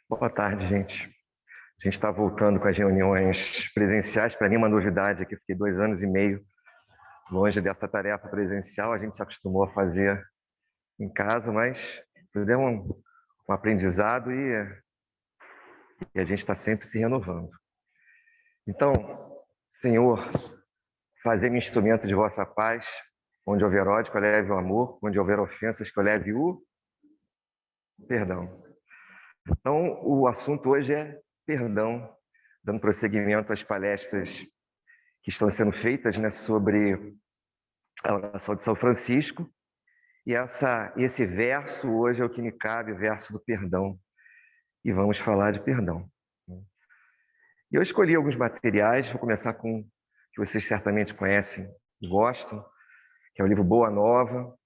Boa tarde, gente. A gente está voltando com as reuniões presenciais. Para mim, uma novidade é que eu fiquei 2 anos e meio longe dessa tarefa presencial. A gente se acostumou a fazer em casa, mas tudo é um aprendizado e a gente está sempre se renovando. Então, Senhor, fazei-me instrumento de vossa paz, onde houver ódio, que eu leve o amor, onde houver ofensas, que eu leve o perdão. Então, o assunto hoje é perdão, dando prosseguimento às palestras que estão sendo feitas, né, sobre a oração de São Francisco. E esse verso hoje é o que me cabe, o verso do perdão. E vamos falar de perdão. E eu escolhi alguns materiais, vou começar com o que vocês certamente conhecem e gostam, que é o livro Boa Nova. O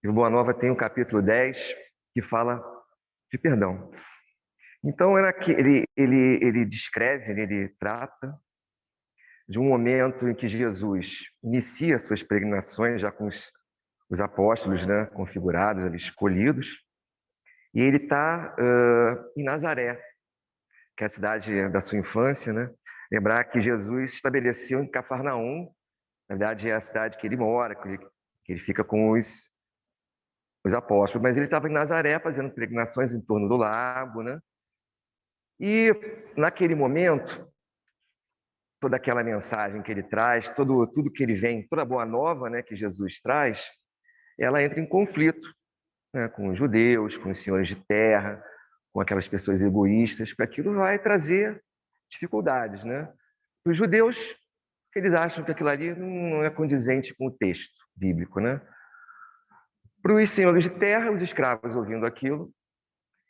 livro Boa Nova tem o capítulo 10, que fala de perdão. Então, ele descreve, ele trata de um momento em que Jesus inicia suas peregrinações já com os apóstolos, né, configurados, ali, escolhidos, e ele está em Nazaré, que é a cidade da sua infância, né? Lembrar que Jesus estabeleceu em Cafarnaum, na verdade é a cidade que ele mora, que ele fica com os apóstolos, mas ele estava em Nazaré fazendo peregrinações em torno do lago, né? E naquele momento, toda aquela mensagem que ele traz, tudo que ele vem, toda a boa nova, né, que Jesus traz, ela entra em conflito, né, com os judeus, com os senhores de terra, com aquelas pessoas egoístas, porque aquilo vai trazer dificuldades, né? Os judeus, eles acham que aquilo ali não é condizente com o texto bíblico, né? Para os senhores de terra, os escravos ouvindo aquilo,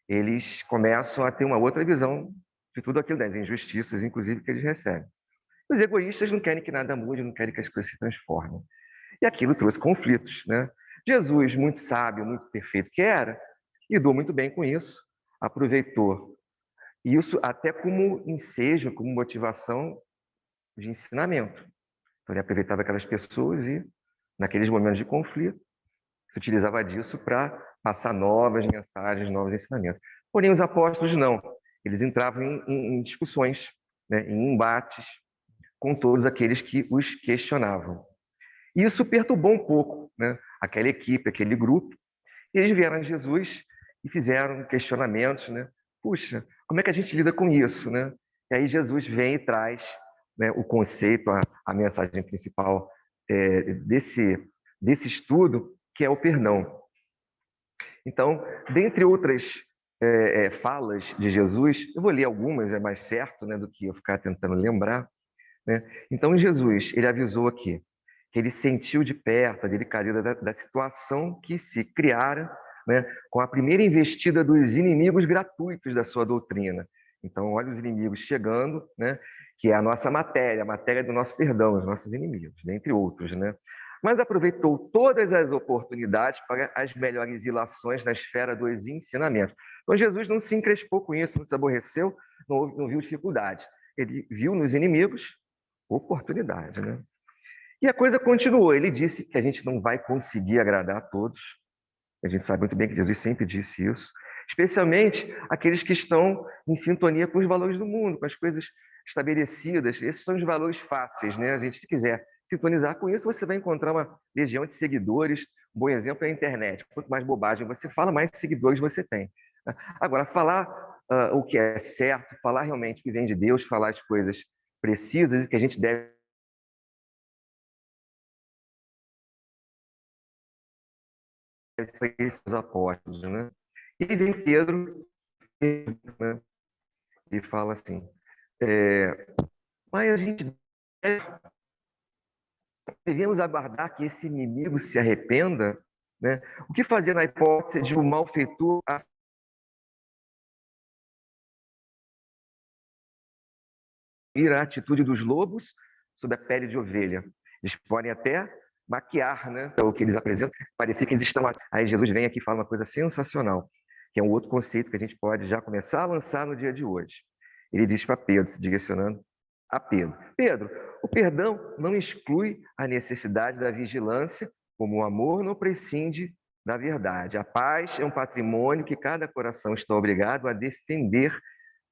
eles começam a ter uma outra visão de tudo aquilo, das injustiças, inclusive, que eles recebem. Os egoístas não querem que nada mude, não querem que as coisas se transformem. E aquilo trouxe conflitos, né? Jesus, muito sábio, muito perfeito que era, lidou muito bem com isso, aproveitou isso até como ensejo, como motivação de ensinamento. Então, ele aproveitava aquelas pessoas e, naqueles momentos de conflito, se utilizava disso para passar novas mensagens, novos ensinamentos. Porém, os apóstolos não. Eles entravam em discussões, né, em embates com todos aqueles que os questionavam. Isso perturbou um pouco, né, aquela equipe, aquele grupo. E eles vieram a Jesus e fizeram questionamentos, né? Puxa, como é que a gente lida com isso, né? E aí Jesus vem e traz, né, o conceito, a mensagem principal desse estudo, que é o perdão. Então, dentre outras falas de Jesus, eu vou ler algumas, é mais certo, né, do que eu ficar tentando lembrar, né? Então, Jesus, ele avisou aqui que ele sentiu de perto a delicadeza da situação que se criara, né, com a primeira investida dos inimigos gratuitos da sua doutrina. Então, olha os inimigos chegando, né, que é a nossa matéria, a matéria do nosso perdão, os nossos inimigos, dentre outros, né? Mas aproveitou todas as oportunidades para as melhores ilações na esfera dos ensinamentos. Então, Jesus não se encrespou com isso, não se aborreceu, não viu dificuldade. Ele viu nos inimigos oportunidade, né? E a coisa continuou. Ele disse que a gente não vai conseguir agradar a todos. A gente sabe muito bem que Jesus sempre disse isso, especialmente aqueles que estão em sintonia com os valores do mundo, com as coisas estabelecidas. Esses são os valores fáceis, né? A gente, se quiser sintonizar com isso, você vai encontrar uma legião de seguidores. Um bom exemplo é a internet. Quanto mais bobagem você fala, mais seguidores você tem. Agora, falar o que é certo, falar realmente o que vem de Deus, falar as coisas precisas e que a gente deve foi esses apóstolos, né? E aí vem Pedro, né, e fala assim, mas a gente devemos aguardar que esse inimigo se arrependa, né? O que fazer na hipótese de um malfeitor assumir a atitude dos lobos sob a pele de ovelha? Eles podem até maquiar, né, o que eles apresentam, parecer que eles estão... Aí Jesus vem aqui e fala uma coisa sensacional, que é um outro conceito que a gente pode já começar a lançar no dia de hoje. Ele diz para Pedro, se direcionando a Pedro: Pedro, o perdão não exclui a necessidade da vigilância, como o amor não prescinde da verdade. A paz é um patrimônio que cada coração está obrigado a defender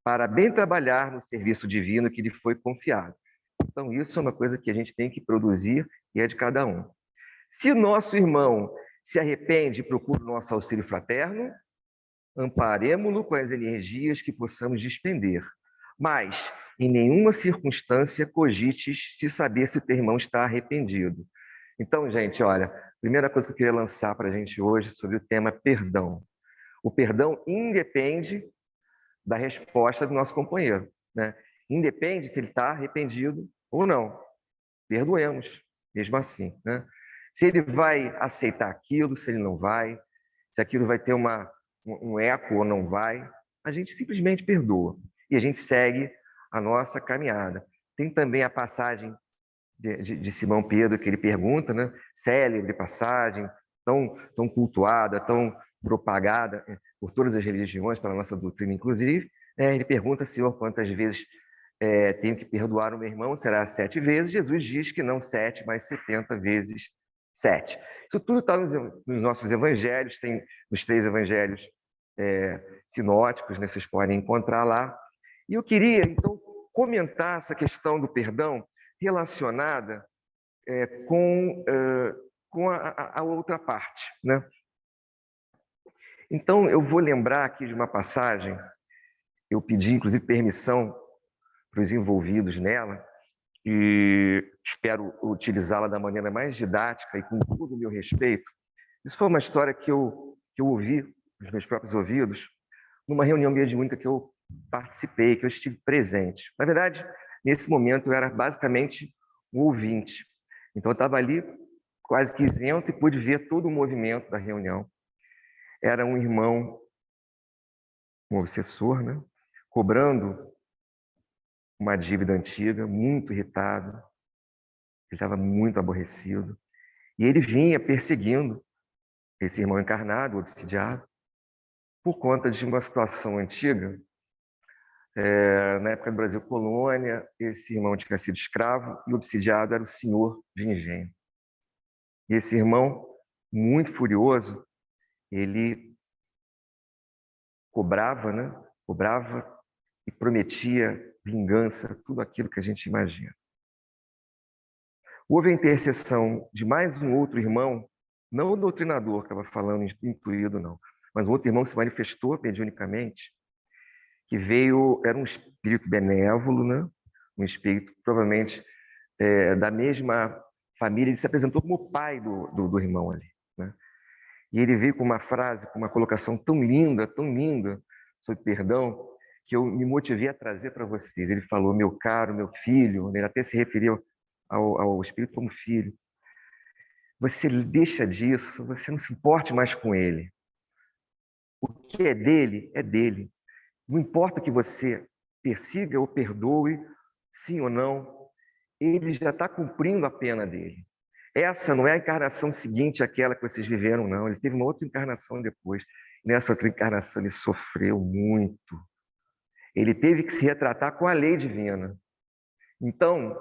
para bem trabalhar no serviço divino que lhe foi confiado. Então, isso é uma coisa que a gente tem que produzir e é de cada um. Se o nosso irmão se arrepende e procura o nosso auxílio fraterno, amparemo-lo com as energias que possamos despender. Mas, em nenhuma circunstância, cogites se saber se o teu irmão está arrependido. Então, gente, olha, a primeira coisa que eu queria lançar para a gente hoje sobre o tema perdão. O perdão independe da resposta do nosso companheiro, né? Independe se ele está arrependido ou não. Perdoemos, mesmo assim, né? Se ele vai aceitar aquilo, se ele não vai, se aquilo vai ter um eco ou não vai, a gente simplesmente perdoa e a gente segue a nossa caminhada. Tem também a passagem de Simão Pedro que ele pergunta, né? Célebre passagem, tão cultuada, tão propagada por todas as religiões, pela nossa doutrina inclusive. Ele pergunta, Senhor, quantas vezes tenho que perdoar o meu irmão? Será 7 vezes? Jesus diz que não 7, mas 70 vezes 7. Isso tudo está nos nossos evangelhos, tem nos 3 evangelhos sinóticos, né? Vocês podem encontrar lá. E eu queria, então, comentar essa questão do perdão relacionada com a outra parte, né? Então, eu vou lembrar aqui de uma passagem, eu pedi, inclusive, permissão para os envolvidos nela, e espero utilizá-la da maneira mais didática e com todo o meu respeito. Isso foi uma história que eu ouvi nos meus próprios ouvidos, numa reunião mediúnica que eu participei, que eu estive presente. Na verdade, nesse momento, eu era basicamente um ouvinte. Então, eu estava ali quase que isento e pude ver todo o movimento da reunião. Era um irmão, um obsessor, né? Cobrando uma dívida antiga, muito irritado. Ele estava muito aborrecido. E ele vinha perseguindo esse irmão encarnado, obsidiado, por conta de uma situação antiga. Na época do Brasil colônia, esse irmão tinha sido escravo e o obsidiado era o senhor de engenho. E esse irmão, muito furioso, ele cobrava, né? Cobrava e prometia vingança, tudo aquilo que a gente imagina. Houve a intercessão de mais um outro irmão, não o doutrinador que estava falando intuído, não, mas um outro irmão se manifestou mediunicamente, que veio, era um espírito benévolo, né? Um espírito provavelmente da mesma família, ele se apresentou como o pai do irmão ali, né? E ele veio com uma frase, com uma colocação tão linda sobre perdão, que eu me motivei a trazer para vocês. Ele falou, meu caro, meu filho, ele até se referiu ao espírito como filho. Você deixa disso, você não se importe mais com ele. O que é dele, é dele. Não importa que você persiga ou perdoe, sim ou não, ele já está cumprindo a pena dele. Essa não é a encarnação seguinte àquela que vocês viveram, não. Ele teve uma outra encarnação depois. Nessa outra encarnação ele sofreu muito. Ele teve que se retratar com a lei divina. Então,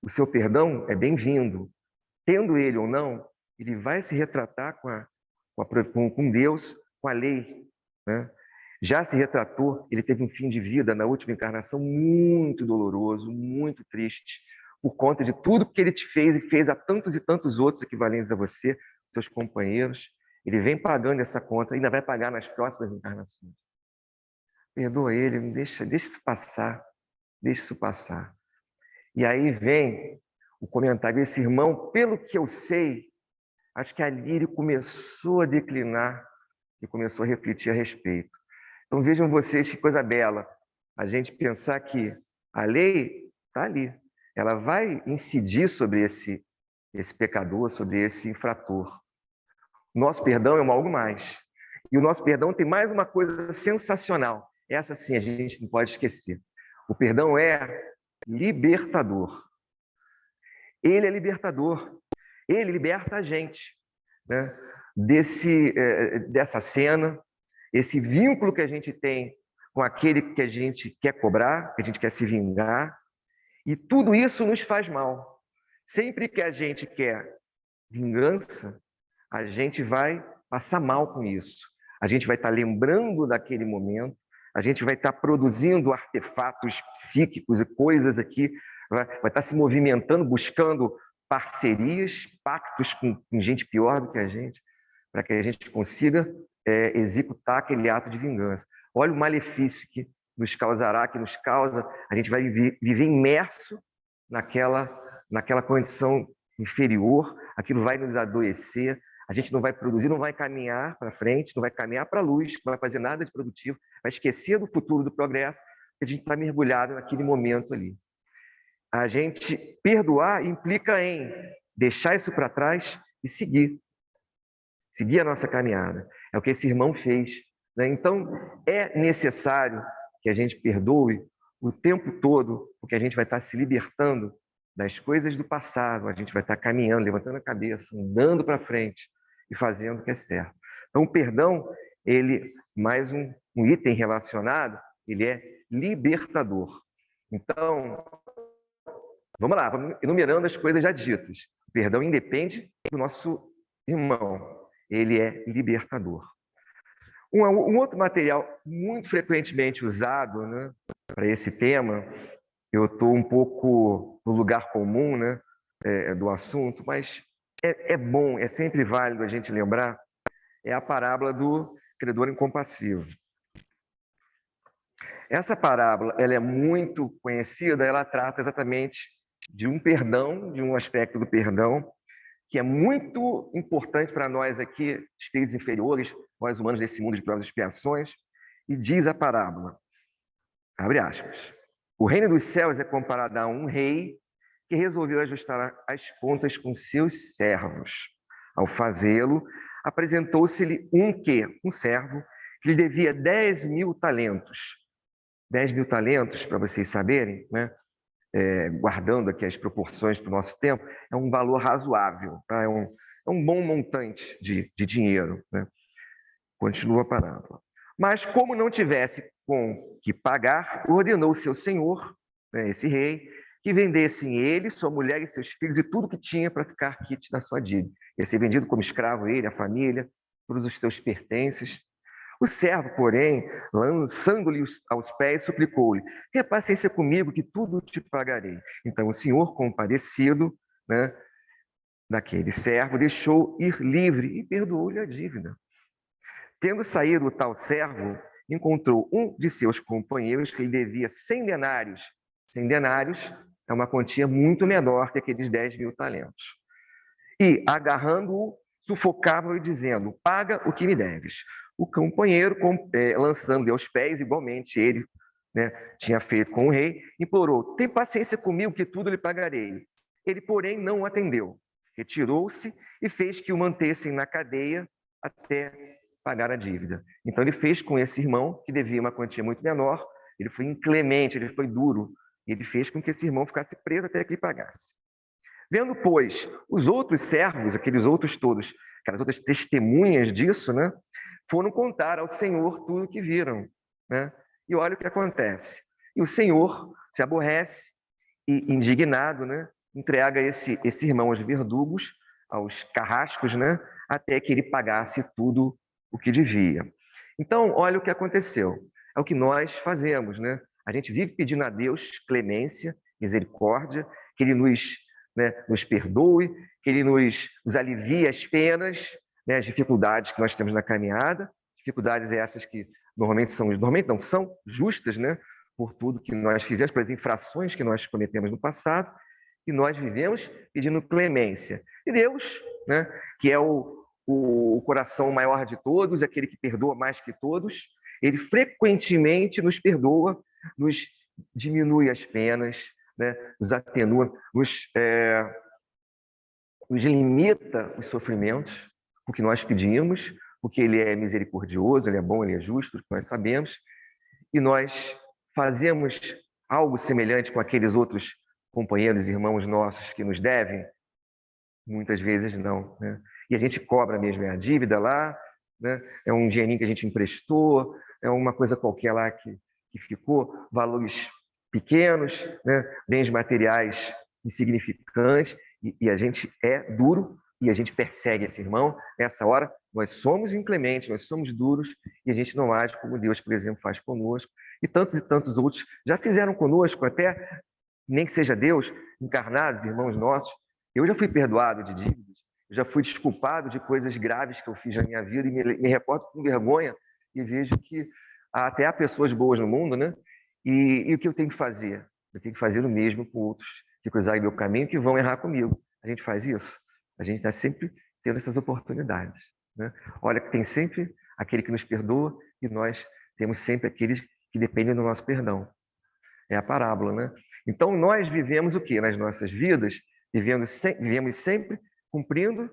o seu perdão é bem-vindo. Tendo ele ou não, ele vai se retratar com Deus, com a lei, né? Já se retratou, ele teve um fim de vida na última encarnação muito doloroso, muito triste, por conta de tudo que ele te fez e fez a tantos e tantos outros equivalentes a você, seus companheiros. Ele vem pagando essa conta, ainda vai pagar nas próximas encarnações. Perdoa ele, deixa isso passar, deixa isso passar. E aí vem o comentário, esse irmão, pelo que eu sei, acho que ali ele começou a declinar e começou a refletir a respeito. Então vejam vocês que coisa bela, a gente pensar que a lei está ali, ela vai incidir sobre esse pecador, sobre esse infrator. Nosso perdão é algo mais. E o nosso perdão tem mais uma coisa sensacional. Essa sim a gente não pode esquecer. O perdão é libertador. Ele é libertador. Ele liberta a gente, né? Dessa cena, esse vínculo que a gente tem com aquele que a gente quer cobrar, que a gente quer se vingar. E tudo isso nos faz mal. Sempre que a gente quer vingança, a gente vai passar mal com isso. A gente vai estar lembrando daquele momento, a gente vai estar produzindo artefatos psíquicos e coisas aqui, vai estar se movimentando, buscando parcerias, pactos com gente pior do que a gente, para que a gente consiga executar aquele ato de vingança. Olha o malefício que nos causará, que nos causa, a gente vai viver imerso naquela condição inferior, aquilo vai nos adoecer, a gente não vai produzir, não vai caminhar para frente, não vai caminhar para a luz, não vai fazer nada de produtivo, vai esquecer do futuro, do progresso, porque a gente está mergulhado naquele momento ali. A gente perdoar implica em deixar isso para trás e seguir a nossa caminhada. É o que esse irmão fez, né? Então, é necessário que a gente perdoe o tempo todo, porque a gente vai estar se libertando das coisas do passado, a gente vai estar caminhando, levantando a cabeça, andando para frente e fazendo o que é certo. Então, o perdão, ele, mais um item relacionado, ele é libertador. Então, vamos lá, vamos enumerando as coisas já ditas. O perdão independe do nosso irmão, ele é libertador. Um outro material muito frequentemente usado, né, para esse tema, eu estou um pouco no lugar comum, né, do assunto, mas é bom, é sempre válido a gente lembrar, é a parábola do credor incompassivo. Essa parábola, ela é muito conhecida, ela trata exatamente de um perdão, de um aspecto do perdão, que é muito importante para nós aqui, espíritos inferiores, nós humanos desse mundo de provas e expiações, e diz a parábola, abre aspas, o reino dos céus é comparado a um rei que resolveu ajustar as contas com seus servos. Ao fazê-lo, apresentou-se-lhe um servo, que lhe devia 10.000 talentos. 10.000 talentos, para vocês saberem, né? Guardando aqui as proporções para o nosso tempo, é um valor razoável, tá? É um bom montante de dinheiro, né? Continua a parábola. Mas, como não tivesse com que pagar, ordenou seu senhor, né, esse rei, que vendessem ele, sua mulher e seus filhos e tudo que tinha para ficar quite da sua dívida. Ia ser vendido como escravo ele, a família, todos os seus pertences. O servo, porém, lançando-lhe aos pés, suplicou-lhe, tenha paciência comigo que tudo te pagarei. Então o senhor, compadecido, né, daquele servo, deixou ir livre e perdoou-lhe a dívida. Tendo saído o tal servo, encontrou um de seus companheiros que lhe devia 100 denários. 100 denários é uma quantia muito menor que aqueles 10.000 talentos. E, agarrando-o, sufocava-o dizendo, paga o que me deves. O companheiro, lançando-lhe aos pés, igualmente ele, né, tinha feito com o rei, implorou, tem paciência comigo que tudo lhe pagarei. Ele, porém, não o atendeu. Retirou-se e fez que o mantessem na cadeia até pagar a dívida. Então, ele fez com esse irmão, que devia uma quantia muito menor, ele foi inclemente, ele foi duro, e ele fez com que esse irmão ficasse preso até que ele pagasse. Vendo, pois, os outros servos, aqueles outros todos, aquelas outras testemunhas disso, né, foram contar ao Senhor tudo o que viram, né? E olha o que acontece. E o Senhor se aborrece e, indignado, né, entrega esse irmão aos verdugos, aos carrascos, né, até que ele pagasse tudo o que devia. Então, olha o que aconteceu. É o que nós fazemos, né? A gente vive pedindo a Deus clemência, misericórdia, que Ele nos perdoe, que Ele nos alivie as penas, né, as dificuldades que nós temos na caminhada, dificuldades essas que normalmente não são justas, né, por tudo que nós fizemos, pelas infrações que nós cometemos no passado, e nós vivemos pedindo clemência. E Deus, né, que é o coração maior de todos, aquele que perdoa mais que todos, ele frequentemente nos perdoa, nos diminui as penas, né, nos atenua, nos limita os sofrimentos, o que nós pedimos, porque ele é misericordioso, ele é bom, ele é justo, nós sabemos, e nós fazemos algo semelhante com aqueles outros companheiros, irmãos nossos que nos devem? Muitas vezes não, né? E a gente cobra mesmo, é a dívida lá, né? É um dinheirinho que a gente emprestou, é uma coisa qualquer lá que ficou, valores pequenos, né? Bens materiais insignificantes, e a gente é duro, e a gente persegue esse irmão. Nessa hora, Nós somos inclementes, nós somos duros e a gente não age como Deus, por exemplo, faz conosco. E tantos outros já fizeram conosco, até nem que seja Deus, encarnados, irmãos nossos. Eu já fui perdoado de dívidas, eu já fui desculpado de coisas graves que eu fiz na minha vida e me reporto com vergonha e vejo que até há pessoas boas no mundo, né? E o que eu tenho que fazer? Eu tenho que fazer o mesmo com outros que cruzarem meu caminho, que vão errar comigo. A gente faz isso? A gente está sempre tendo essas oportunidades, né? Olha, tem sempre aquele que nos perdoa e nós temos sempre aqueles que dependem do nosso perdão. É a parábola, né? Então, nós vivemos o quê? Nas nossas vidas, vivemos sempre cumprindo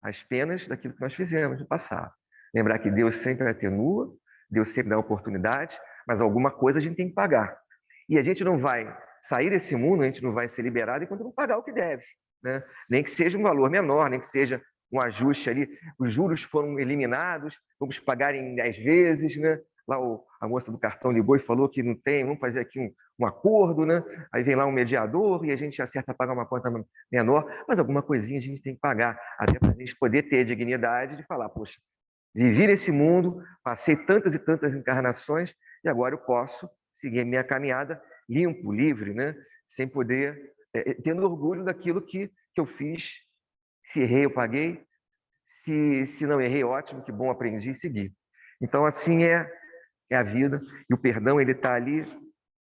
as penas daquilo que nós fizemos no passado. Lembrar que Deus sempre atenua, Deus sempre dá oportunidade, mas alguma coisa a gente tem que pagar. E a gente não vai sair desse mundo, a gente não vai ser liberado enquanto não pagar o que deve, né? Nem que seja um valor menor, nem que seja um ajuste ali. Os juros foram eliminados, vamos pagar em 10 vezes, né? Lá a moça do cartão ligou e falou que não tem, vamos fazer aqui um acordo, né? Aí vem lá um mediador e a gente acerta a pagar uma conta menor, mas alguma coisinha a gente tem que pagar, até para a gente poder ter a dignidade de falar, poxa, vivi nesse mundo, passei tantas e tantas encarnações e agora eu posso seguir a minha caminhada limpo, livre, né? Sem poder, tendo orgulho daquilo que eu fiz. Se errei, eu paguei. Se não errei, ótimo, que bom, aprendi e segui. Então, assim é a vida. E o perdão, ele está ali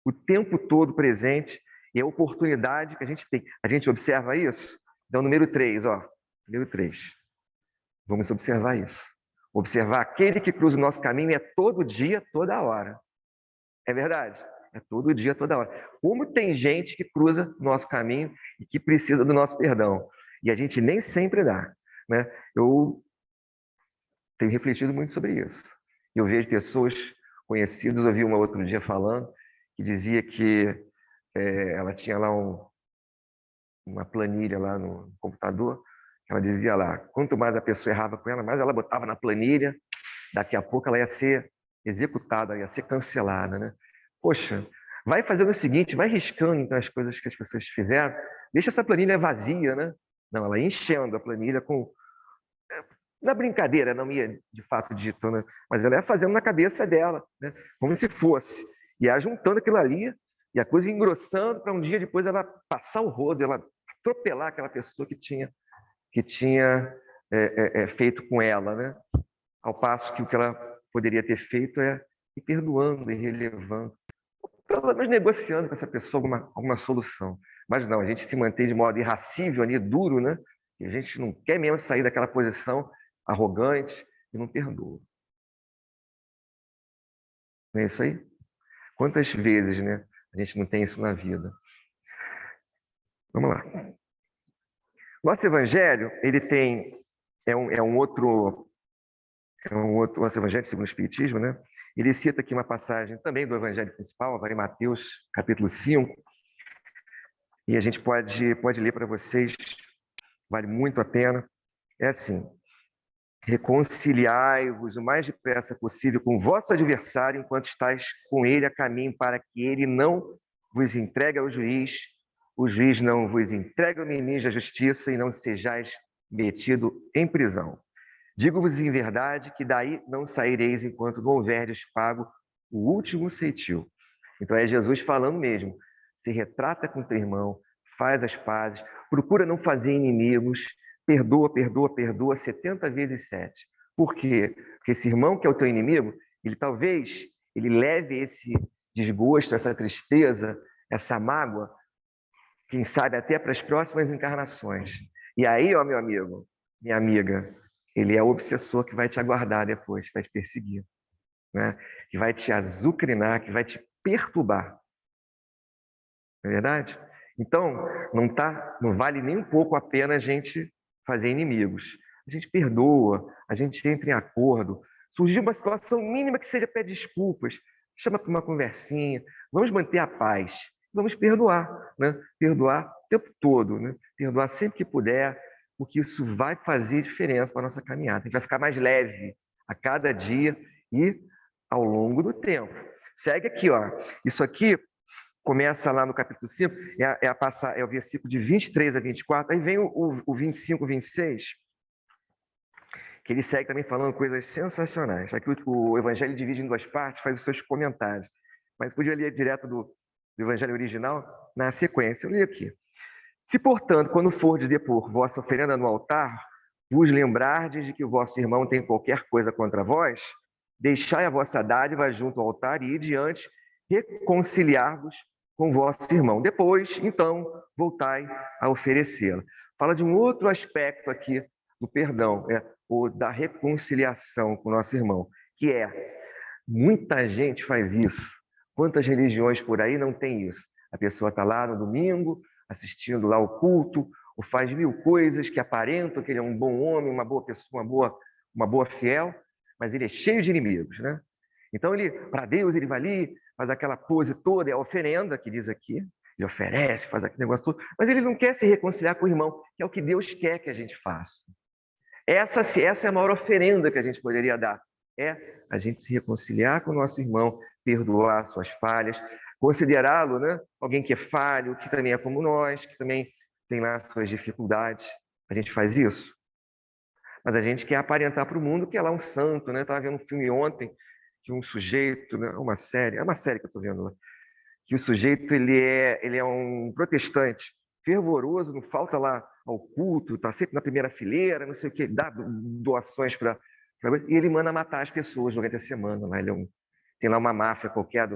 o tempo todo presente. E é a oportunidade que a gente tem. A gente observa isso? Então, número 3, ó. Número 3. Vamos observar isso. Observar aquele que cruza o nosso caminho é todo dia, toda hora. É verdade? É todo dia, toda hora. Como tem gente que cruza o nosso caminho e que precisa do nosso perdão. E a gente nem sempre dá, né? Eu tenho refletido muito sobre isso. Eu vejo pessoas conhecidas, eu vi uma outro dia falando, que dizia que ela tinha lá uma planilha lá no computador, ela dizia lá, quanto mais a pessoa errava com ela, mais ela botava na planilha, daqui a pouco ela ia ser executada, ia ser cancelada, né? Poxa, vai fazendo o seguinte, vai riscando então as coisas que as pessoas fizeram, deixa essa planilha vazia, né? Não, ela ia enchendo a planilha com... Na brincadeira, não ia de fato digitando, mas ela ia fazendo na cabeça dela, né? Como se fosse. E ia juntando aquilo ali, e a coisa engrossando para um dia depois ela passar o rodo, ela atropelar aquela pessoa que tinha feito com ela, né? Ao passo que o que ela poderia ter feito é ir perdoando e relevando, pelo menos negociando com essa pessoa alguma solução. Mas não, a gente se mantém de modo irracível ali, duro, né? E a gente não quer mesmo sair daquela posição arrogante e não perdoa. Não é isso aí? Quantas vezes, né? A gente não tem isso na vida. Vamos lá. Nosso evangelho, ele tem um outro nosso evangelho segundo o Espiritismo, né? Ele cita aqui uma passagem também do evangelho principal, vai em Mateus, capítulo 5, e a gente pode ler para vocês, vale muito a pena. É assim: reconciliai-vos o mais depressa possível com o vosso adversário enquanto estáis com ele a caminho, para que ele não vos entregue ao juiz, o juiz não vos entregue ao ministro da justiça e não sejais metido em prisão. Digo-vos em verdade que daí não saireis enquanto não houverdes pago o último ceitil. Então é Jesus falando mesmo. Se retrata com teu irmão, faz as pazes, procura não fazer inimigos, perdoa, perdoa, perdoa 70 vezes 7. Por quê? Porque esse irmão que é o teu inimigo, ele leve esse desgosto, essa tristeza, essa mágoa, quem sabe até para as próximas encarnações. E aí, ó, meu amigo, minha amiga, ele é o obsessor que vai te aguardar depois, que vai te perseguir, né? Que vai te azucrinar, que vai te perturbar. Não é verdade? Então, não vale nem um pouco a pena a gente fazer inimigos. A gente perdoa, a gente entra em acordo. Surgiu uma situação mínima que seja, pede desculpas, chama para uma conversinha, vamos manter a paz, vamos perdoar, né? Perdoar o tempo todo, né? Perdoar sempre que puder, porque isso vai fazer diferença para a nossa caminhada. A gente vai ficar mais leve a cada dia e ao longo do tempo. Segue aqui, ó. Isso aqui começa lá no capítulo 5, é o versículo de 23 a 24, aí vem o 25, 26, que ele segue também falando coisas sensacionais. Aqui o Evangelho divide em duas partes, faz os seus comentários. Mas podia ler direto do Evangelho original na sequência. Eu li aqui. Se, portanto, quando fordes depor vossa oferenda no altar, vos lembrardes de que o vosso irmão tem qualquer coisa contra vós, deixai a vossa dádiva junto ao altar e, diante, reconciliar-vos com vosso irmão. Depois, então, voltai a oferecê-la. Fala de um outro aspecto aqui do perdão, o da reconciliação com o nosso irmão, que muita gente faz isso. Quantas religiões por aí não tem isso? A pessoa está lá no domingo, assistindo lá o culto, ou faz mil coisas que aparentam que ele é um bom homem, uma boa pessoa, uma boa fiel, mas ele é cheio de inimigos, né? Então, para Deus, ele vai ali, faz aquela pose toda, é a oferenda que diz aqui, ele oferece, faz aquele negócio todo, mas ele não quer se reconciliar com o irmão, que é o que Deus quer que a gente faça. Essa é a maior oferenda que a gente poderia dar, a gente se reconciliar com o nosso irmão, perdoar suas falhas, considerá-lo, né, alguém que é falho, que também é como nós, que também tem lá suas dificuldades. A gente faz isso. Mas a gente quer aparentar para o mundo que é lá um santo, né? Estava vendo um filme ontem de um sujeito, né? É uma série que eu estou vendo lá, que o sujeito ele é um protestante fervoroso, não falta lá ao culto, está sempre na primeira fileira, não sei o que, dá doações para e ele manda matar as pessoas durante a semana. Lá. Tem lá uma máfia qualquer,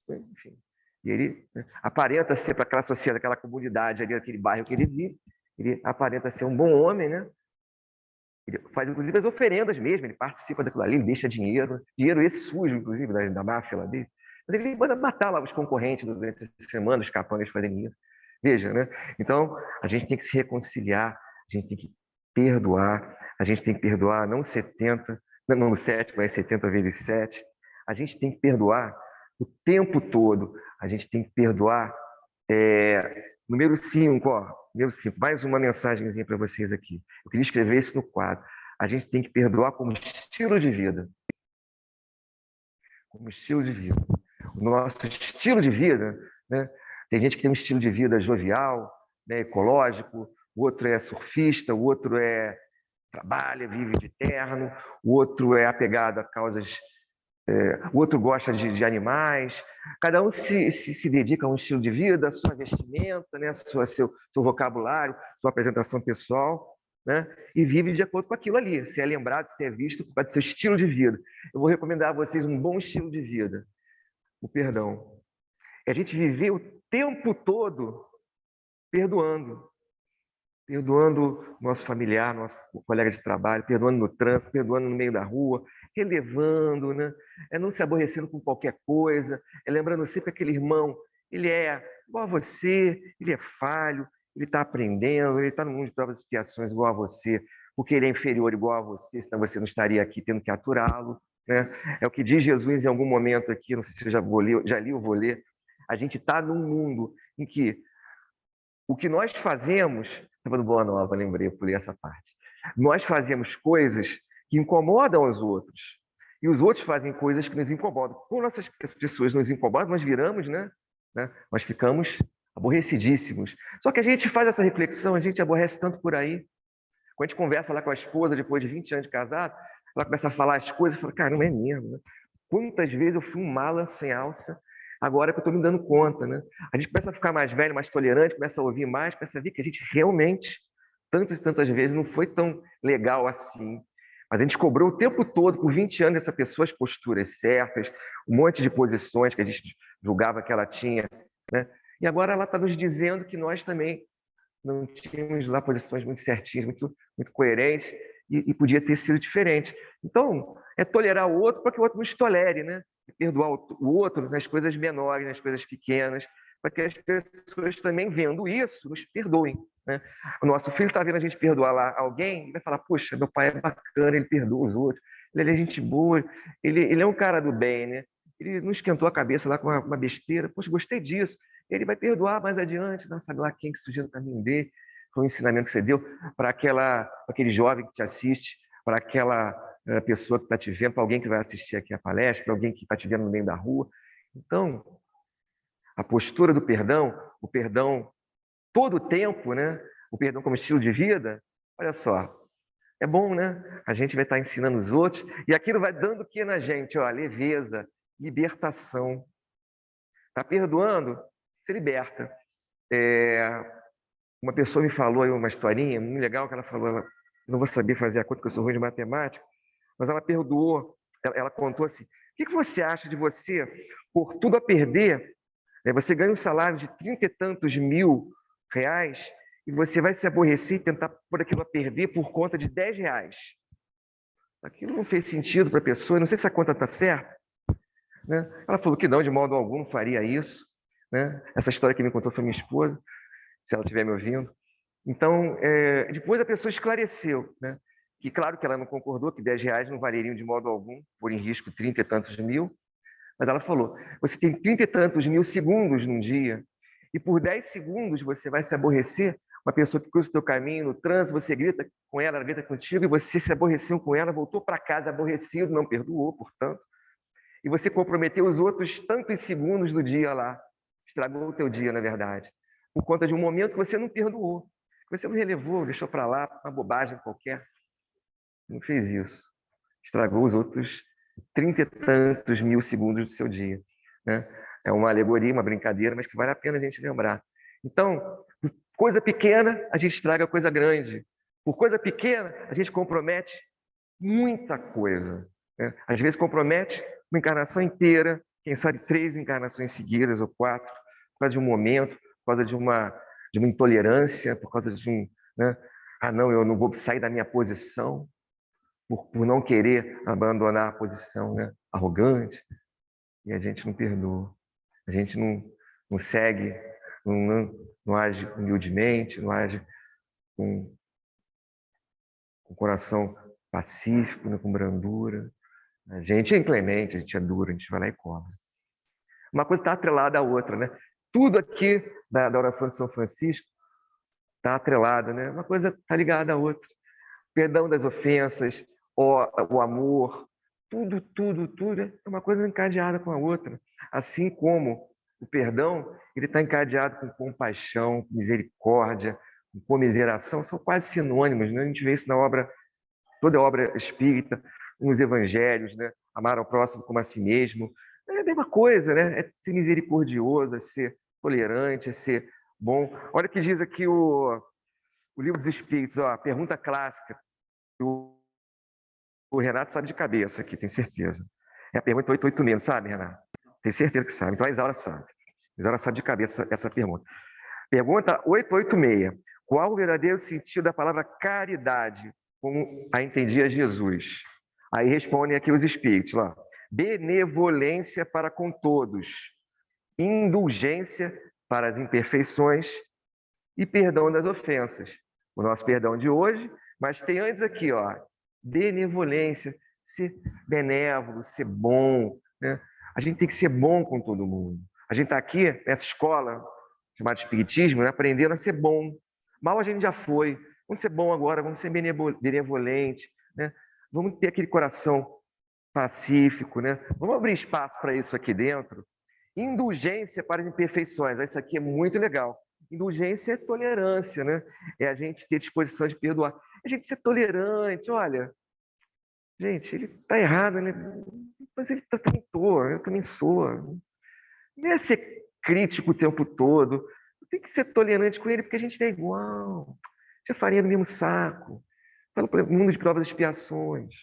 enfim. E ele, né, aparenta ser para aquela sociedade, aquela comunidade ali, aquele bairro que ele vive, ele aparenta ser um bom homem, né? Ele faz, inclusive, as oferendas mesmo, ele participa daquilo ali, ele deixa dinheiro esse sujo, inclusive, da máfia lá dele. Mas ele manda matar lá os concorrentes durante a semana, os capangas fazendo isso. Veja, né? Então, a gente tem que se reconciliar, a gente tem que perdoar, a gente tem que perdoar não 70, não 7, mas 70 vezes 7. A gente tem que perdoar o tempo todo, a gente tem que perdoar. Número 5, mais uma mensagenzinha para vocês aqui. Eu queria escrever isso no quadro. A gente tem que perdoar como estilo de vida. Como estilo de vida. O nosso estilo de vida, né? Tem gente que tem um estilo de vida jovial, né, ecológico, o outro é surfista, o outro trabalha, vive de terno, o outro é apegado a causas, o outro gosta de animais. Cada um se dedica a um estilo de vida, a sua vestimenta, né, seu vocabulário, sua apresentação pessoal, né, e vive de acordo com aquilo ali. Se é lembrado, se é visto, por causa do seu estilo de vida. Eu vou recomendar a vocês um bom estilo de vida. O perdão. É a gente viver o tempo todo perdoando. Perdoando nosso familiar, nosso colega de trabalho, perdoando no trânsito, perdoando no meio da rua, relevando, né? É não se aborrecendo com qualquer coisa, é lembrando sempre que aquele irmão, ele é igual a você, ele é falho, ele está aprendendo, ele está no mundo de provas e expiações igual a você, porque ele é inferior igual a você, senão você não estaria aqui tendo que aturá-lo. Né? É o que diz Jesus em algum momento aqui, não sei se eu já li ou vou ler. A gente está num mundo em que o que nós fazemos, estava no Boa Nova, lembrei, eu pulei essa parte. Nós fazemos coisas que incomodam os outros. E os outros fazem coisas que nos incomodam. Quando essas pessoas nos incomodam, nós viramos, né? Nós ficamos aborrecidíssimos. Só que a gente faz essa reflexão, a gente aborrece tanto por aí. Quando a gente conversa lá com a esposa, depois de 20 anos de casado, ela começa a falar as coisas, fala, caramba, é mesmo, né? Quantas vezes eu fui um mala sem alça, agora que eu estou me dando conta, né? A gente começa a ficar mais velho, mais tolerante, começa a ouvir mais, começa a ver que a gente realmente, tantas e tantas vezes, não foi tão legal assim. Mas a gente cobrou o tempo todo, por 20 anos, dessa pessoa as posturas certas, um monte de posições que a gente julgava que ela tinha, né? E agora ela está nos dizendo que nós também não tínhamos lá posições muito certinhas, muito coerentes, e podia ter sido diferente. Então, é tolerar o outro para que o outro nos tolere, né? E perdoar o outro nas coisas menores, nas coisas pequenas, para que as pessoas também, vendo isso, nos perdoem. Né? O nosso filho está vendo a gente perdoar lá alguém e vai falar, poxa, meu pai é bacana, ele perdoa os outros, ele é gente boa, ele é um cara do bem, né? Ele não esquentou a cabeça lá com uma besteira, poxa, gostei disso. Ele vai perdoar mais adiante, não sabe lá quem que surgiu no caminho dele, foi o ensinamento que você deu para aquele jovem que te assiste, para aquela pessoa que está te vendo, para alguém que vai assistir aqui a palestra, para alguém que está te vendo no meio da rua. Então, a postura do perdão, o perdão todo o tempo, né? O perdão como estilo de vida, olha só, É bom, né? A gente vai estar ensinando os outros e aquilo vai dando o que na gente? Ó, leveza, libertação. Está perdoando? Se liberta. Uma pessoa me falou aí uma historinha muito legal que ela falou, não vou saber fazer a conta porque eu sou ruim de matemática, mas ela perdoou, ela contou assim, o que você acha de você, por tudo a perder, você ganha um salário de 30 e tantos mil reais e você vai se aborrecer e tentar pôr aquilo a perder por conta de 10 reais. Aquilo não fez sentido para a pessoa, não sei se a conta está certa. Né? Ela falou que não, de modo algum, não faria isso. Né? Essa história que me contou foi minha esposa, se ela estiver me ouvindo. Então, depois a pessoa esclareceu, né? Que claro que ela não concordou, que 10 reais não valeriam de modo algum, por em risco 30 e tantos mil, mas ela falou, você tem 30 e tantos mil segundos num dia, e por 10 segundos você vai se aborrecer, uma pessoa que cruza o teu caminho no trânsito, você grita com ela grita contigo, e você se aborreceu com ela, voltou para casa aborrecido, não perdoou, portanto, e você comprometeu os outros tantos segundos do dia lá, estragou o teu dia, na verdade, por conta de um momento que você não perdoou, que você não relevou, deixou para lá, uma bobagem qualquer, não fez isso, estragou os outros 30 e tantos mil segundos do seu dia. Né? É uma alegoria, uma brincadeira, mas que vale a pena a gente lembrar. Então, por coisa pequena, a gente estraga coisa grande. Por coisa pequena, a gente compromete muita coisa. Né? Às vezes compromete uma encarnação inteira, quem sabe 3 encarnações seguidas ou 4, por causa de um momento, por causa de uma intolerância, por causa de um... Né? Ah, não, eu não vou sair da minha posição, por não querer abandonar a posição, né? Arrogante, e a gente não perdoa, a gente não segue, não age humildemente, não age com o coração pacífico, né? Com brandura. A gente é inclemente, a gente é duro, a gente vai lá e cobra. Uma coisa está atrelada à outra, né? Tudo aqui da oração de São Francisco está atrelado, né? Uma coisa está ligada à outra. Perdão das ofensas, o amor, tudo é uma coisa encadeada com a outra. Assim como o perdão, ele está encadeado com compaixão, misericórdia, com comiseração, são quase sinônimos, né? A gente vê isso na obra, toda a obra espírita, nos evangelhos, né? Amar ao próximo como a si mesmo. É a mesma coisa, né? É ser misericordioso, é ser tolerante, é ser bom. Olha o que diz aqui o Livro dos Espíritos, ó, a pergunta clássica. O Renato sabe de cabeça aqui, tem certeza. É a pergunta 886, sabe, Renato? Tem certeza que sabe. Então a Isaura sabe. A Isaura sabe de cabeça essa pergunta. Pergunta 886. Qual o verdadeiro sentido da palavra caridade, como a entendia Jesus? Aí respondem aqui os espíritos, lá. Benevolência para com todos, indulgência para as imperfeições e perdão das ofensas. O nosso perdão de hoje, mas tem antes aqui, ó, benevolência, ser benévolo, ser bom, né? A gente tem que ser bom com todo mundo. A gente está aqui nessa escola chamada Espiritismo, né, aprendendo a ser bom. Mal a gente já foi. Vamos ser bom agora, vamos ser benevolente, né? Vamos ter aquele coração pacífico, né? Vamos abrir espaço para isso aqui dentro. Indulgência para as imperfeições. Isso aqui é muito legal. Indulgência é tolerância, né? É a gente ter disposição de perdoar. A gente ser tolerante. Olha, gente, ele está errado, né? Mas ele também estou, eu também sou. Não é ser crítico o tempo todo. Tem que ser tolerante com ele, porque a gente é igual. Já faria no mesmo saco. Fala para o mundo de provas e expiações.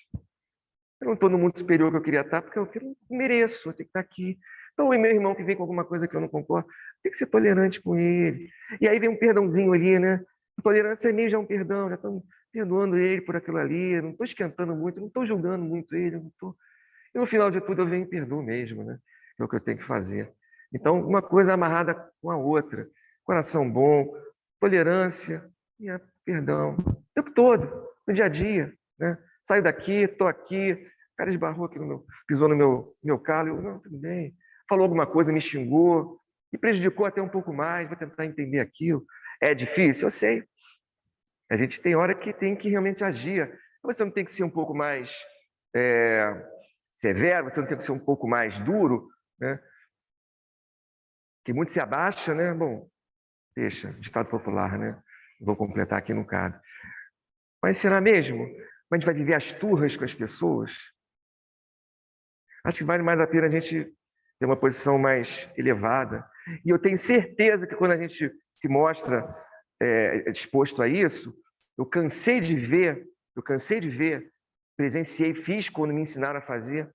Eu não estou no mundo superior que eu queria estar, porque eu não mereço, eu tenho que estar aqui. Então, o meu irmão que vem com alguma coisa que eu não concordo, tem que ser tolerante com ele. E aí vem um perdãozinho ali, né? A tolerância é meio já um perdão, já estamos perdoando ele por aquilo ali, não estou esquentando muito, não estou julgando muito ele, não estou... E no final de tudo eu venho e perdoo mesmo, né? É o que eu tenho que fazer. Então, uma coisa amarrada com a outra. Coração bom, tolerância e perdão. O tempo todo, no dia a dia, né? Saio daqui, estou aqui, o cara esbarrou aqui pisou no meu calo, eu, não, tudo bem. Falou alguma coisa, me xingou, me prejudicou até um pouco mais, vou tentar entender aquilo. É difícil? Eu sei. A gente tem hora que tem que realmente agir. Você não tem que ser um pouco mais severo, você não tem que ser um pouco mais duro, né? Que muito se abaixa, né? Bom, deixa, ditado popular, né? Vou completar aqui no caso. Mas será mesmo? Como a gente vai viver as turras com as pessoas. Acho que vale mais a pena a gente ter uma posição mais elevada. E eu tenho certeza que quando a gente se mostra disposto a isso, eu cansei de ver, presenciei, fiz quando me ensinaram a fazer.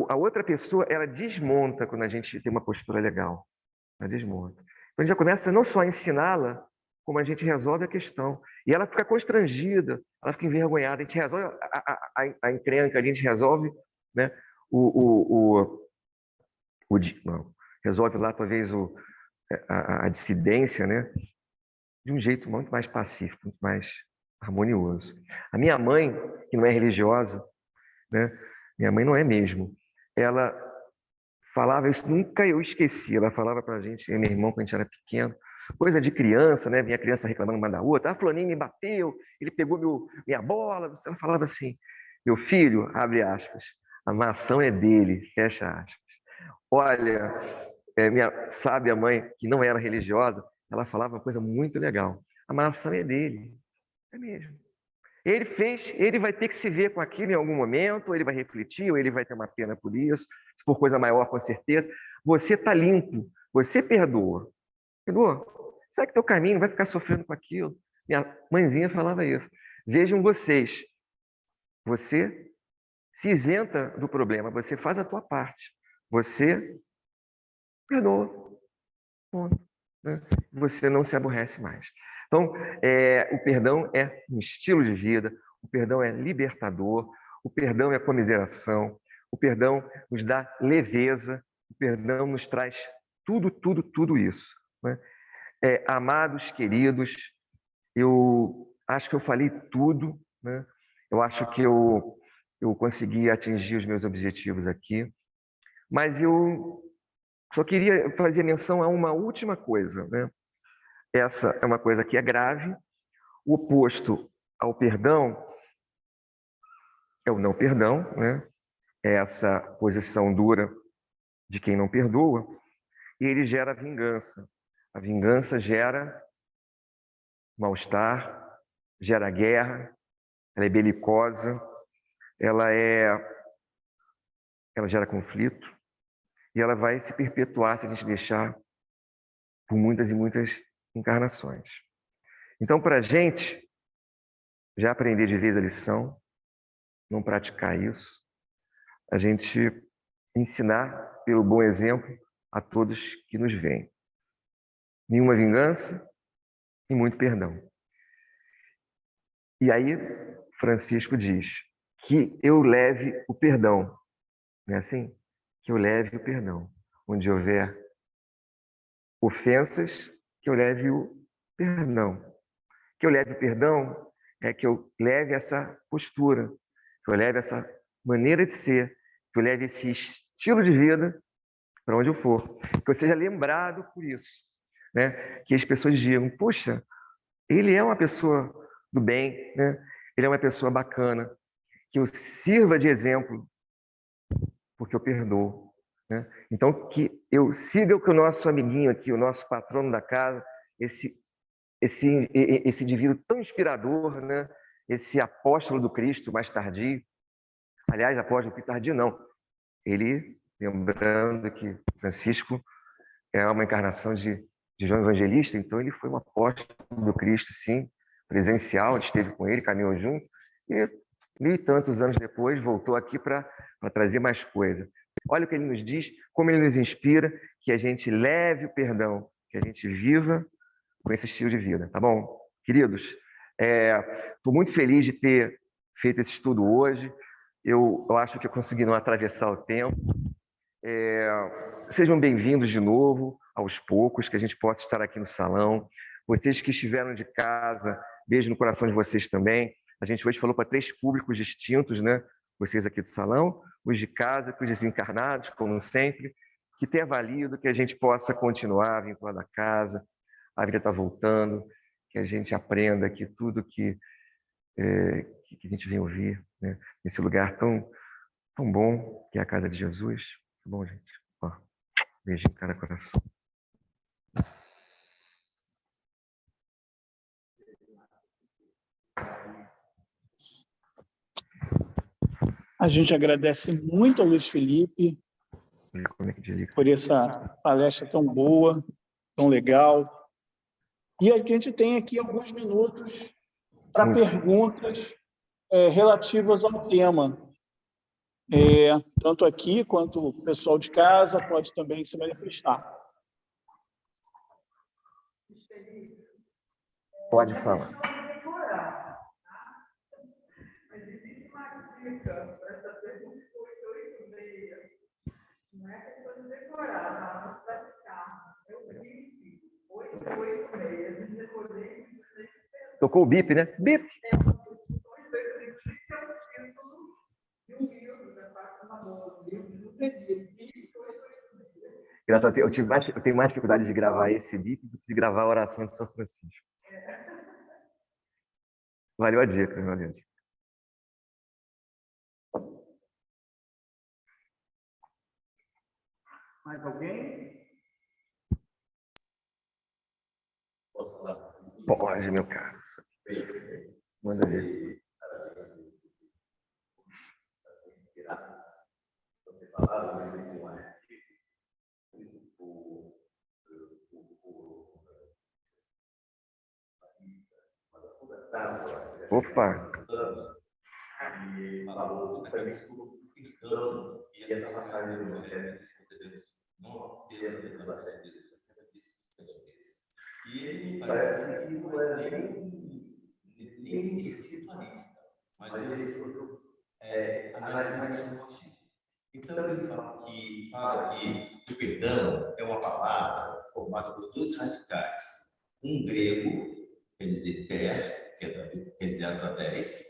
A outra pessoa, ela desmonta quando a gente tem uma postura legal. Ela desmonta. Então a gente já começa não só a ensiná-la, como a gente resolve a questão. E ela fica constrangida, ela fica envergonhada. A gente resolve a encrenca, a gente resolve, né, não, resolve lá talvez a dissidência, né, de um jeito muito mais pacífico, muito mais harmonioso. A minha mãe, que não é religiosa, né, minha mãe não é mesmo, ela falava isso, nunca eu esqueci, ela falava para a gente, eu e meu irmão, quando a gente era pequeno, coisa de criança, né? Vinha criança reclamando uma da outra, fulaninho me bateu, ele pegou minha bola, ela falava assim, meu filho, abre aspas, a maçã é dele, fecha aspas. Olha, minha sábia mãe, que não era religiosa, ela falava uma coisa muito legal, a maçã é dele, é mesmo. Ele fez, ele vai ter que se ver com aquilo em algum momento, ou ele vai refletir, ou ele vai ter uma pena por isso, se for coisa maior, com certeza. Você está limpo, você perdoa. Perdoa? Será que teu caminho vai ficar sofrendo com aquilo? Minha mãezinha falava isso. Vejam vocês, você se isenta do problema, você faz a tua parte, você perdoa, ponto, né? Você não se aborrece mais. Então, o perdão é um estilo de vida, o perdão é libertador, o perdão é comiseração, o perdão nos dá leveza, o perdão nos traz tudo isso, né? Amados, queridos, eu acho que eu falei tudo, né? Eu acho que eu consegui atingir os meus objetivos aqui, mas eu só queria fazer menção a uma última coisa, né? Essa é uma coisa que é grave. O oposto ao perdão é o não perdão, né? É essa posição dura de quem não perdoa, e ele gera vingança. A vingança gera mal-estar, gera guerra, ela é belicosa, ela gera conflito, e ela vai se perpetuar se a gente deixar por muitas e muitas encarnações. Então, para a gente já aprender de vez a lição, não praticar isso, a gente ensinar pelo bom exemplo a todos que nos veem. Nenhuma vingança e muito perdão. E aí, Francisco diz que eu leve o perdão. Não é assim? Que eu leve o perdão. Onde houver ofensas, que eu leve o perdão. Que eu leve o perdão é que eu leve essa postura, que eu leve essa maneira de ser, que eu leve esse estilo de vida para onde eu for. Que eu seja lembrado por isso. Né? Que as pessoas digam, puxa, ele é uma pessoa do bem, né? Ele é uma pessoa bacana, que eu sirva de exemplo, porque eu perdoo. Né? Então, que eu siga o que o nosso amiguinho aqui, o nosso patrono da casa, esse indivíduo tão inspirador, né? Esse apóstolo do Cristo mais tardio. Aliás, apóstolo do tardio não. Ele, lembrando que Francisco é uma encarnação de João Evangelista, então ele foi um apóstolo do Cristo, sim, presencial, esteve com ele, caminhou junto, e 1000 e tantos anos depois voltou aqui para trazer mais coisa. Olha o que ele nos diz, como ele nos inspira, que a gente leve o perdão, que a gente viva com esse estilo de vida, tá bom? Queridos, estou muito feliz de ter feito esse estudo hoje, eu acho que eu consegui não atravessar o tempo. Sejam bem-vindos de novo, aos poucos, que a gente possa estar aqui no salão. Vocês que estiveram de casa, beijo no coração de vocês também. A gente hoje falou para 3 públicos distintos, né? Vocês aqui do salão, os de casa, os desencarnados, como sempre. Que tenha valido, que a gente possa continuar vinculado à casa. A vida está voltando, que a gente aprenda aqui tudo que a gente vem ouvir, né? Nesse lugar tão bom que é a casa de Jesus. Tá bom, gente? Ó, beijo em cada coração. A gente agradece muito ao Luiz Felipe por essa palestra tão boa, tão legal. E a gente tem aqui alguns minutos para perguntas relativas ao tema. Tanto aqui quanto o pessoal de casa pode também se manifestar. Pode falar. Mas existe uma dica para essa pergunta de 886. Não é questão de decorar, mas praticar. Eu disse 886. A gente decorei. Tocou o bip, né? Bip! Engraçado, eu tenho mais dificuldade de gravar esse bip do que de gravar a oração de São Francisco. Valeu a dica, valeu a dica. Mais alguém? Posso falar? Pode, meu caro. Manda ver. Você falava de um artigo, Opa! E falou justamente sobre o perdão e essa passagem do Evangelho que devemos não ter as declarações de Deus. E ele me parece que não é nem espiritualista, mas ele analisar isso. Então ele fala que o perdão é uma palavra formada por dois radicais. Um grego, quer dizer per, quer dizer através,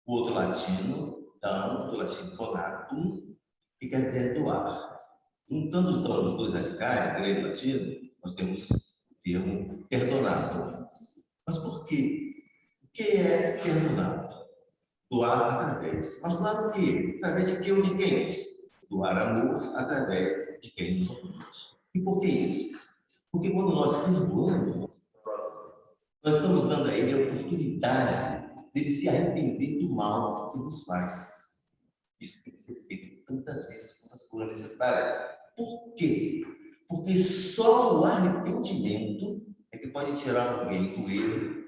o outro latino, dão, do latino donatum, que quer dizer doar. Juntando os dois radicais, grego e latino, nós temos o termo perdonato. Mas por quê? O que é perdonato? Doar através. Mas doar o quê? Através de quê ou de quem? Doar amor através de quem nos ofende. E por que isso? Porque quando nós perdoamos, nós estamos dando a ele a oportunidade dele se arrepender do mal que nos faz. Isso tem que ser feito tantas vezes quantas for necessário. Por quê? Porque só o arrependimento é que pode tirar alguém do erro.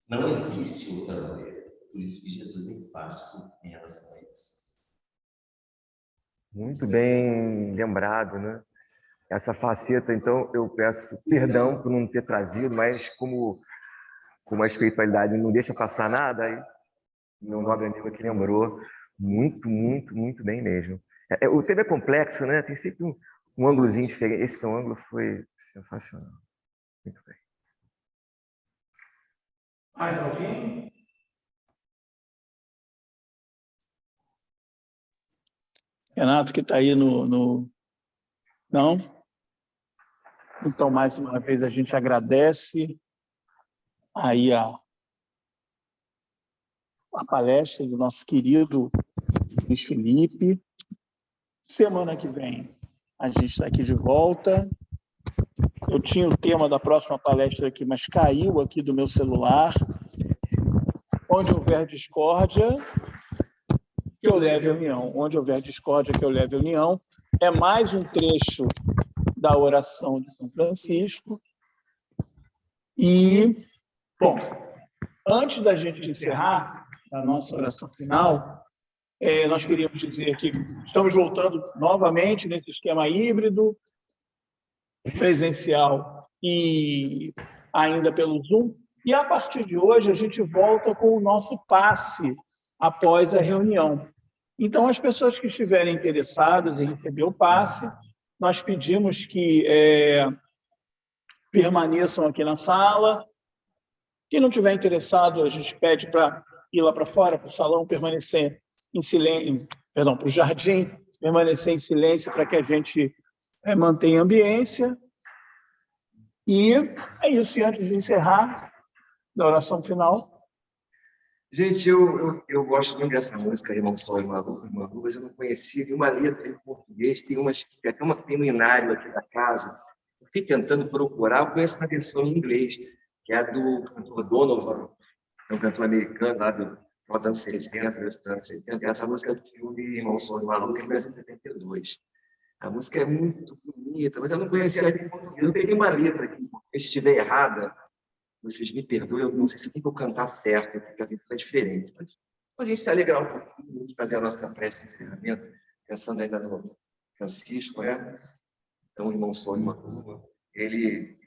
Não existe outra maneira. Por isso que Jesus é enfático em relação a isso. Muito bem lembrado, né? Essa faceta, então, eu peço perdão por não ter trazido, mas como a espiritualidade não deixa passar nada, aí meu nobre amigo aqui lembrou muito bem mesmo. O tema é complexo, né? Tem sempre um ângulozinho diferente. Esse ângulo foi sensacional. Muito bem. Mais alguém? Renato, que está aí no... Não? Então, mais uma vez, a gente agradece aí a palestra do nosso querido Luiz Felipe. Semana que vem, a gente está aqui de volta. Eu tinha o tema da próxima palestra aqui, mas caiu aqui do meu celular. Onde houver discórdia, que eu leve a união. Onde houver discórdia, que eu leve a união. É mais um trecho da oração de São Francisco. E, bom, antes da gente encerrar a nossa oração final, nós queríamos dizer que estamos voltando novamente nesse esquema híbrido, presencial e ainda pelo Zoom. E, a partir de hoje, a gente volta com o nosso passe após a reunião. Então, as pessoas que estiverem interessadas em receber o passe, nós pedimos que permaneçam aqui na sala. Quem não estiver interessado, a gente pede para ir lá para fora, para o salão, permanecer em silêncio, perdão, para o jardim, permanecer em silêncio para que a gente mantenha a ambiência. E é isso. E antes de encerrar, da oração final. Gente, eu gosto muito dessa música, Irmão Sol e Irmã Luz. Eu não conhecia, vi uma letra em português, tem uma que tem no inário aqui da casa. Eu fiquei tentando procurar, eu conheço a versão em inglês, que é a do cantor Donovan, é um cantor americano lá do nos anos 60, nos anos 70. Essa música do filme Irmão Sonho Maluco, em 1972. A música é muito bonita, mas eu não conhecia a letra. Eu peguei uma letra aqui, se estiver errada, vocês me perdoem, eu não sei se tem que eu cantar certo, porque a letra é diferente. Mas a gente se alegrar um pouquinho, fazer a nossa prece de encerramento, pensando ainda no Francisco, né? Então, o Irmão Sonho Maluco, ele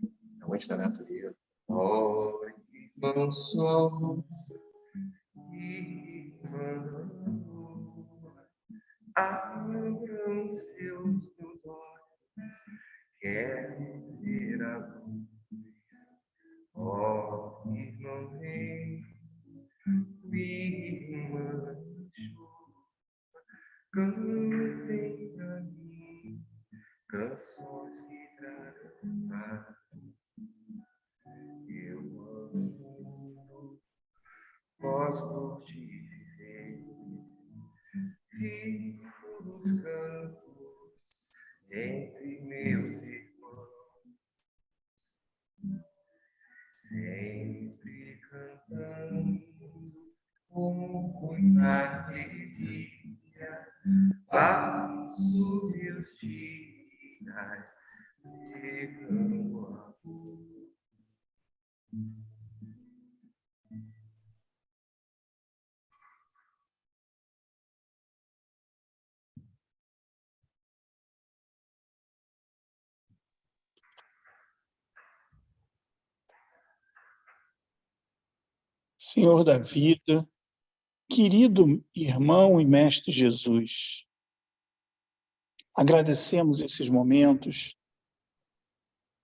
é um antes da natureza. Oh, irmão Sonho, irmão, abram meus olhos, quero ver a luz. Oh, irmão, vem, irmã, cantem pra mim canções que trarão paz. Eu amo, gosto de viver, vivo nos campos entre meus irmãos, sempre cantando com muita alegria, passo meus dias chegando a Senhor da vida, querido irmão e mestre Jesus, agradecemos esses momentos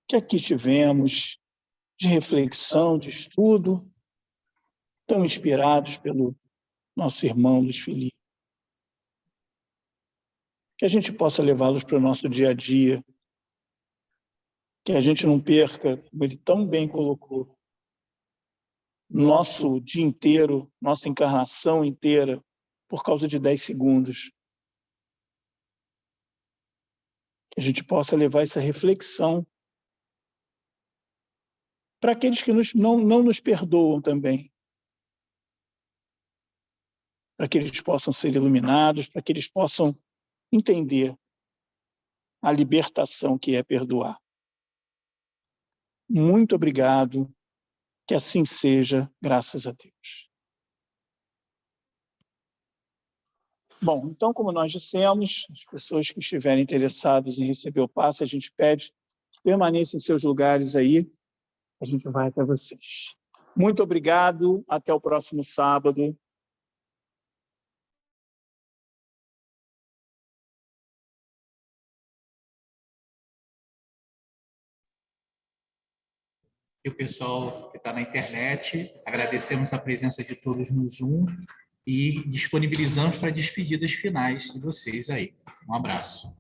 que aqui tivemos de reflexão, de estudo, tão inspirados pelo nosso irmão Luiz Felipe. Que a gente possa levá-los para o nosso dia a dia, que a gente não perca, como ele tão bem colocou, nosso dia inteiro, nossa encarnação inteira, por causa de 10 segundos. Que a gente possa levar essa reflexão para aqueles que não nos perdoam também. Para que eles possam ser iluminados, para que eles possam entender a libertação que é perdoar. Muito obrigado, que assim seja, graças a Deus. Bom, então, como nós dissemos, as pessoas que estiverem interessadas em receber o passe, a gente pede que permaneçam em seus lugares aí, a gente vai até vocês. Muito obrigado, até o próximo sábado. E o pessoal que está na internet, agradecemos a presença de todos no Zoom e disponibilizamos para despedidas finais de vocês aí. Um abraço.